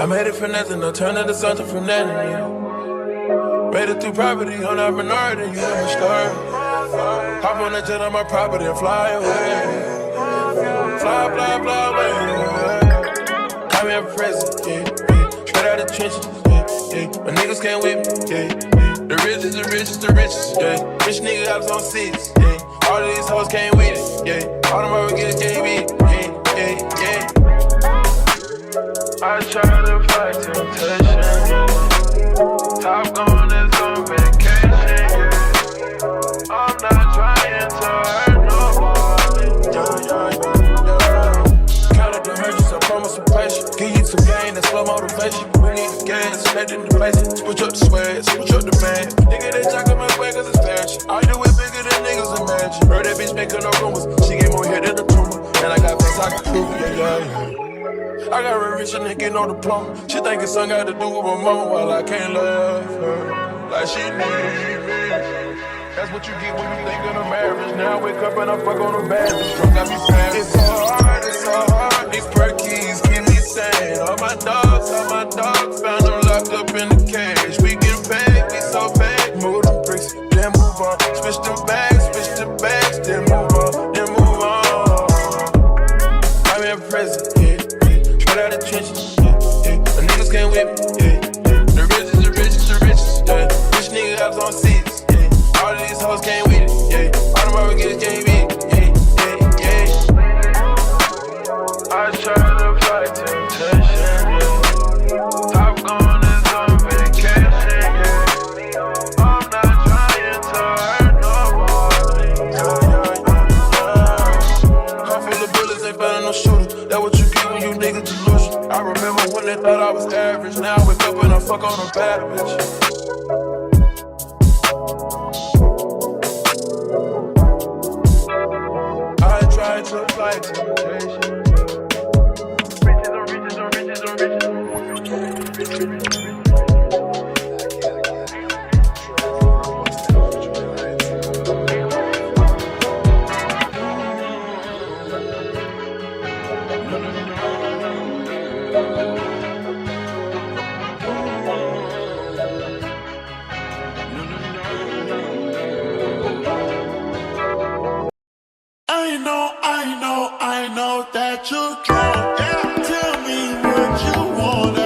made it for nothing, I turned into something from nothing, yeah. Made it through property, I'm not minority, you know my story. Hop on the jet on my property and fly away. Fly, fly, fly away, yeah. Call me a president, yeah, yeah. Straight out the trenches, yeah, yeah. My niggas can't with me, yeah, yeah. The richest, the richest, the richest, yeah. Rich nigga hops on six, yeah. All of these hoes came with it, yeah. All them other kids came with it, yeah, yeah, yeah. I try to fight temptation, yeah. Top gun is on vacation, yeah. I'm not trying to hurt nobody, yeah, yeah, yeah. Count up the hundreds, I promise some patience. Give you some gain and slow motivation. We need the gas, head in the place. Switch up the swag, switch up the man. Nigga, they jacking my way cause it's fashion. I do it bigger than niggas imagine. Heard that bitch making no rumors. She get more hit than a tumor. And I got things I can prove, yeah, yeah, yeah. I got a rich nigga, no diploma. She think it's something got to do with my mama while I can't love her like she needs me. That's what you get when you think of marriage. Now I wake up and I fuck on the bed. Drunk got me fast. It's so hard, it's so hard. These perkies keep me sane. All my dogs, found them locked up in the cage. We get paid, we so paid. Move them bricks, then move on. Switch the bags, then move on, then move on. I'm in prison, yeah. Straight out the trenches, yeah, yeah. The niggas came with me, yeah, yeah. The richest, the richest, the richest, yeah. Rich nigga hops on seats, yeah. All of these hoes came with it, yeah. All them other kids came with it, yeah, yeah, yeah. I try to fight temptation, yeah. Top gun is on vacation, yeah. I'm not trying to hurt nobody, yeah, yeah, yeah. Car full of bullets, ain't finding no shooter. That what you get when you niggas delusional. I remember when they thought I was average. Now I wake up and I fuck on a bad bitch. I tried to fight temptation. Riches on riches on riches on riches. I know that you're drunk. Yeah. Tell me what you want.